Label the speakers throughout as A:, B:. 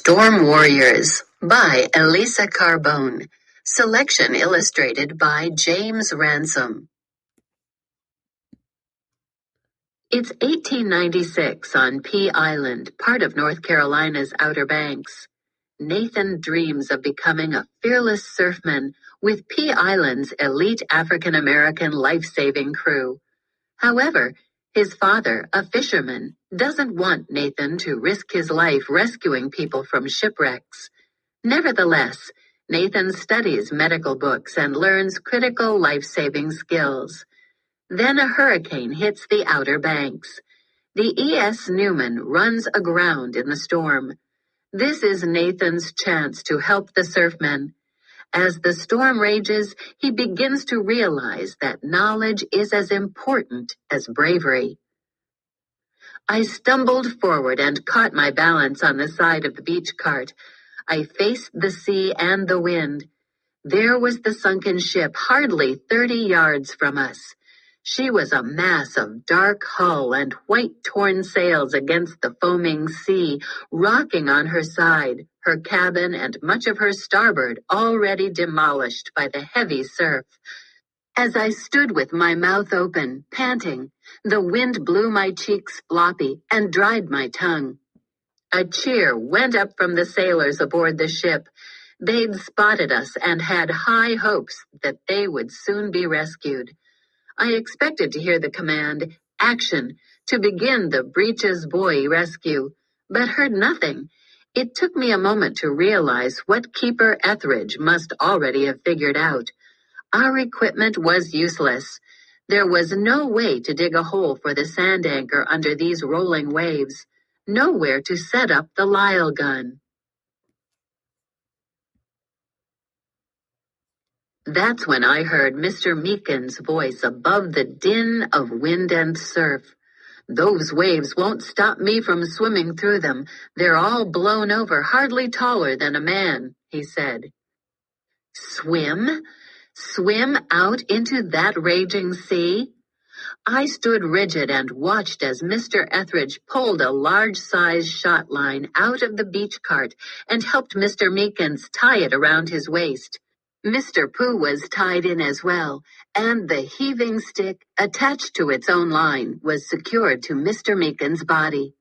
A: Storm Warriors by Elisa Carbone. Selection illustrated by James Ransom. It's 1896 on Pea Island, part of North Carolina's Outer Banks. Nathan dreams of becoming a fearless surfman with Pea Island's elite African-American life-saving crew. However, his father, a fisherman, doesn't want Nathan to risk his life rescuing people from shipwrecks. Nevertheless, Nathan studies medical books and learns critical life-saving skills. Then a hurricane hits the Outer Banks. The E.S. Newman runs aground in the storm. This is Nathan's chance to help the surfmen. As the storm rages, he begins to realize that knowledge is as important as bravery. I stumbled forward and caught my balance on the side of the beach cart. I faced the sea and the wind. There was the sunken ship, hardly 30 yards from us. She was a mass of dark hull and white torn sails against the foaming sea, rocking on her side, her cabin and much of her starboard already demolished by the heavy surf. As I stood with my mouth open, panting, the wind blew my cheeks floppy and dried my tongue. A cheer went up from the sailors aboard the ship. They'd spotted us and had high hopes that they would soon be rescued. I expected to hear the command, "Action," to begin the breeches buoy rescue, but heard nothing. It took me a moment to realize what Keeper Etheridge must already have figured out. Our equipment was useless. There was no way to dig a hole for the sand anchor under these rolling waves, nowhere to set up the Lyle gun. That's when I heard Mr. Meakin's voice above the din of wind and surf. "Those waves won't stop me from swimming through them. They're all blown over, hardly taller than a man," he said. Swim? Swim out into that raging sea? I stood rigid and watched as Mr. Etheridge pulled a large-sized shot line out of the beach cart and helped Mr. Meakins tie it around his waist. Mr. Pooh was tied in as well, and the heaving stick, attached to its own line, was secured to Mr. Meakin's body.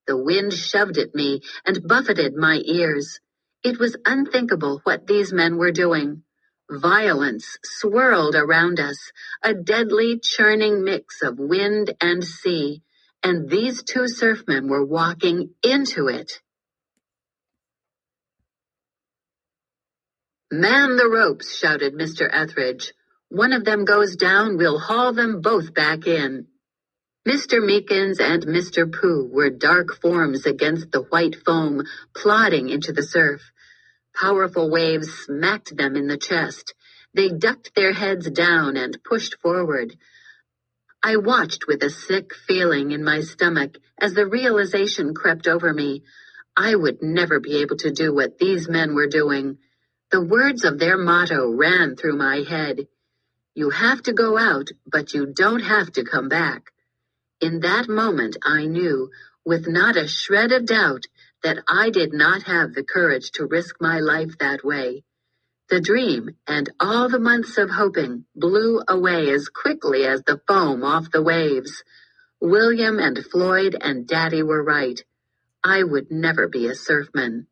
A: The wind shoved at me and buffeted my ears. It was unthinkable what these men were doing. Violence swirled around us, a deadly churning mix of wind and sea, and these two surfmen were walking into it. "Man the ropes," shouted Mr. Etheridge. "One of them goes down, we'll haul them both back in." Mr. Meakins and Mr. Pooh were dark forms against the white foam, plodding into the surf. Powerful waves smacked them in the chest. They ducked their heads down and pushed forward. I watched with a sick feeling in my stomach as the realization crept over me. I would never be able to do what these men were doing. The words of their motto ran through my head. "You have to go out, but you don't have to come back." In that moment, I knew, with not a shred of doubt, that I did not have the courage to risk my life that way. The dream and all the months of hoping blew away as quickly as the foam off the waves. William and Floyd and Daddy were right. I would never be a surfman.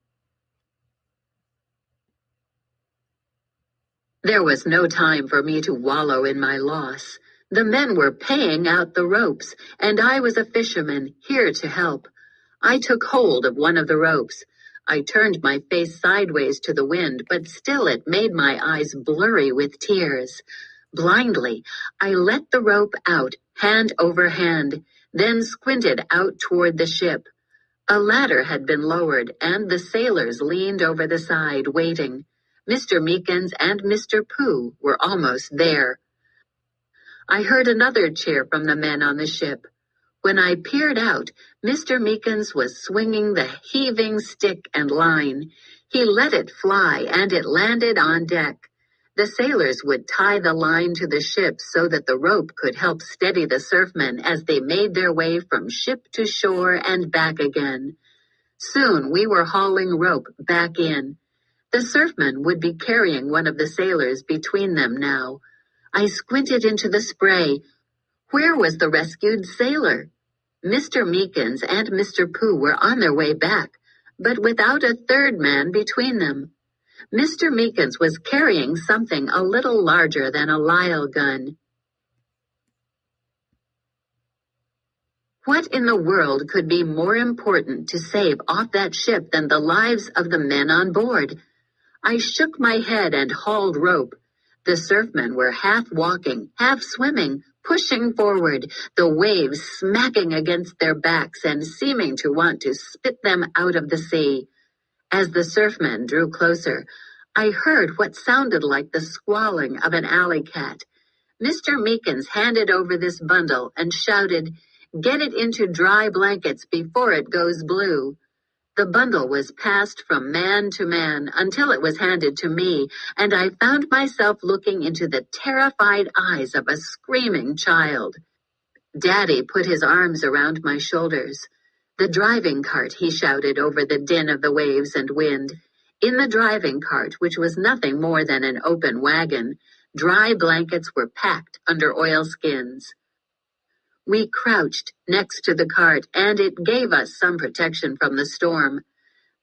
A: There was no time for me to wallow in my loss. The men were paying out the ropes, and I was a fisherman, here to help. I took hold of one of the ropes. I turned my face sideways to the wind, but still it made my eyes blurry with tears. Blindly, I let the rope out, hand over hand, then squinted out toward the ship. A ladder had been lowered, and the sailors leaned over the side, waiting. Mr. Meakins and Mr. Pooh were almost there. I heard another cheer from the men on the ship. When I peered out, Mr. Meakins was swinging the heaving stick and line. He let it fly, and it landed on deck. The sailors would tie the line to the ship so that the rope could help steady the surfmen as they made their way from ship to shore and back again. Soon we were hauling rope back in. The surfmen would be carrying one of the sailors between them now. I squinted into the spray. Where was the rescued sailor? Mr. Meekins and Mr. Pooh were on their way back, but without a third man between them. Mr. Meekins was carrying something a little larger than a Lyle gun. What in the world could be more important to save off that ship than the lives of the men on board? I shook my head and hauled rope. The surfmen were half walking, half swimming, pushing forward, the waves smacking against their backs and seeming to want to spit them out of the sea. As the surfmen drew closer, I heard what sounded like the squalling of an alley cat. Mr. Meekins handed over this bundle and shouted, "Get it into dry blankets before it goes blue." The bundle was passed from man to man until it was handed to me, and I found myself looking into the terrified eyes of a screaming child. Daddy put his arms around my shoulders. "The driving cart," he shouted over the din of the waves and wind. In the driving cart, which was nothing more than an open wagon, dry blankets were packed under oilskins. We crouched next to the cart, and it gave us some protection from the storm.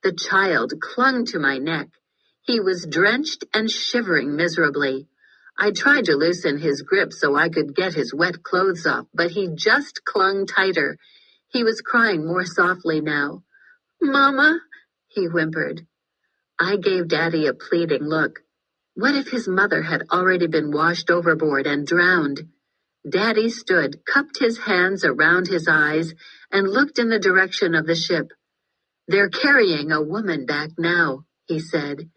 A: The child clung to my neck. He was drenched and shivering miserably. I tried to loosen his grip so I could get his wet clothes off, but he just clung tighter. He was crying more softly now. "Mama," he whimpered. I gave Daddy a pleading look. What if his mother had already been washed overboard and drowned? Daddy stood, cupped his hands around his eyes, and looked in the direction of the ship. "They're carrying a woman back now," he said.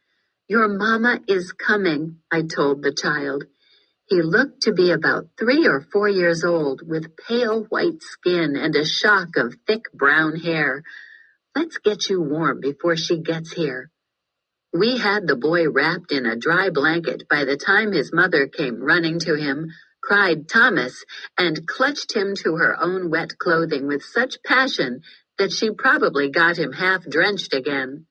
A: "Your mama is coming," I told the child. He looked to be about 3 or 4 years old, with pale white skin and a shock of thick brown hair. "Let's get you warm before she gets here." We had the boy wrapped in a dry blanket by the time his mother came running to him, cried "Thomas," and clutched him to her own wet clothing with such passion that she probably got him half drenched again.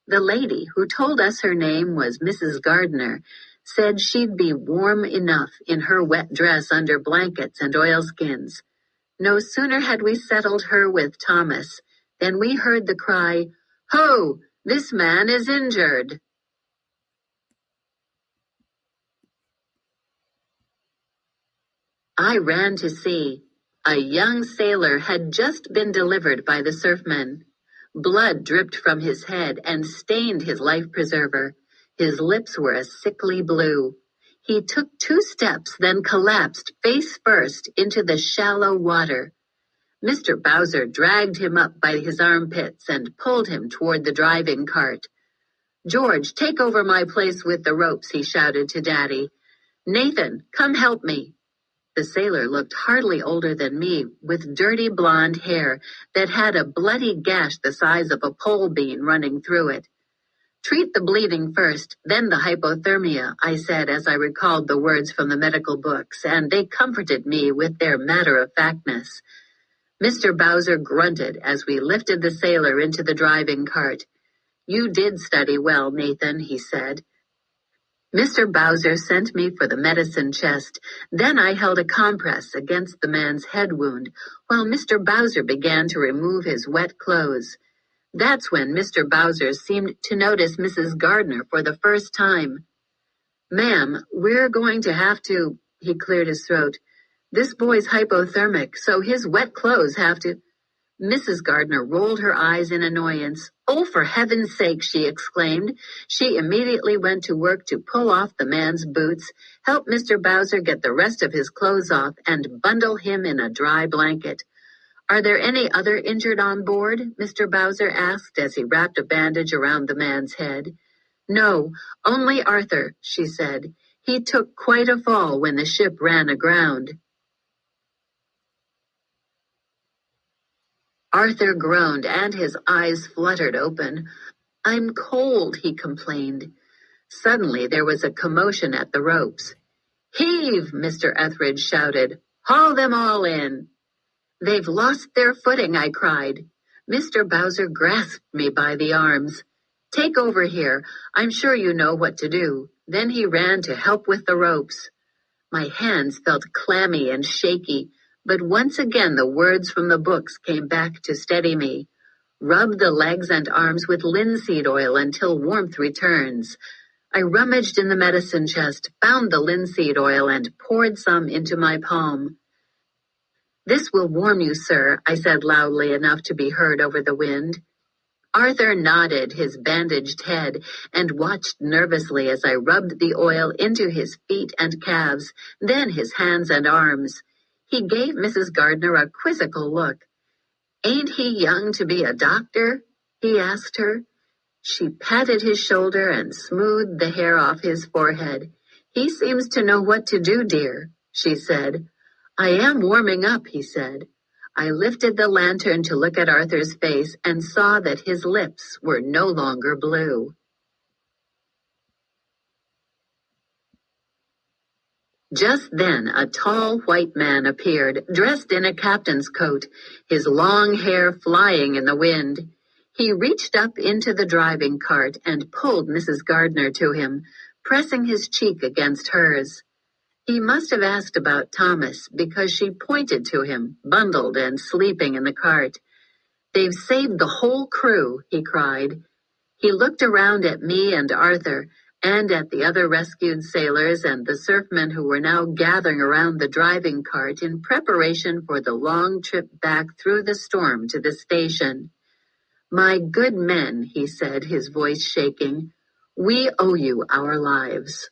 A: The lady, who told us her name was Mrs. Gardner, said she'd be warm enough in her wet dress under blankets and oilskins. No sooner had we settled her with Thomas than we heard the cry, "Ho! This man is injured!" I ran to see. A young sailor had just been delivered by the surfmen. Blood dripped from his head and stained his life preserver. His lips were a sickly blue. He took 2 steps, then collapsed face first into the shallow water. Mr. Bowser dragged him up by his armpits and pulled him toward the driving cart. "George, take over my place with the ropes," he shouted to Daddy. "Nathan, come help me." The sailor looked hardly older than me, with dirty blonde hair that had a bloody gash the size of a pole bean running through it. "Treat the bleeding first, then the hypothermia," I said as I recalled the words from the medical books, and they comforted me with their matter-of-factness. Mr. Bowser grunted as we lifted the sailor into the driving cart. "You did study well, Nathan," he said. Mr. Bowser sent me for the medicine chest. Then I held a compress against the man's head wound, while Mr. Bowser began to remove his wet clothes. That's when Mr. Bowser seemed to notice Mrs. Gardner for the first time. "Ma'am, we're going to have to—" he cleared his throat. "This boy's hypothermic, so his wet clothes have to—" Mrs. Gardner rolled her eyes in annoyance. "Oh, for heaven's sake," she exclaimed. She immediately went to work to pull off the man's boots, help Mr. Bowser get the rest of his clothes off, and bundle him in a dry blanket. "Are there any other injured on board?" Mr. Bowser asked as he wrapped a bandage around the man's head. "No, only Arthur," she said. "He took quite a fall when the ship ran aground." Arthur groaned and his eyes fluttered open. "I'm cold," he complained. Suddenly there was a commotion at the ropes. "Heave!" Mr. Etheridge shouted. "Haul them all in!" "They've lost their footing," I cried. Mr. Bowser grasped me by the arms. "Take over here. I'm sure you know what to do." Then he ran to help with the ropes. My hands felt clammy and shaky, but once again the words from the books came back to steady me. Rub the legs and arms with linseed oil until warmth returns. I rummaged in the medicine chest, found the linseed oil, and poured some into my palm. "This will warm you, sir," I said loudly enough to be heard over the wind. Arthur nodded his bandaged head and watched nervously as I rubbed the oil into his feet and calves, then his hands and arms. He gave Mrs. Gardner a quizzical look. "Ain't he young to be a doctor?" he asked her. She patted his shoulder and smoothed the hair off his forehead. "He seems to know what to do, dear," she said. "I am warming up," he said. I lifted the lantern to look at Arthur's face and saw that his lips were no longer blue. Just then, a tall white man appeared, dressed in a captain's coat, his long hair flying in the wind. He reached up into the driving cart and pulled Mrs. Gardner to him, pressing his cheek against hers. He must have asked about Thomas, because she pointed to him, bundled and sleeping in the cart. "They've saved the whole crew," he cried. He looked around at me and Arthur, and at the other rescued sailors and the surfmen who were now gathering around the driving cart in preparation for the long trip back through the storm to the station. "My good men," he said, his voice shaking, "we owe you our lives."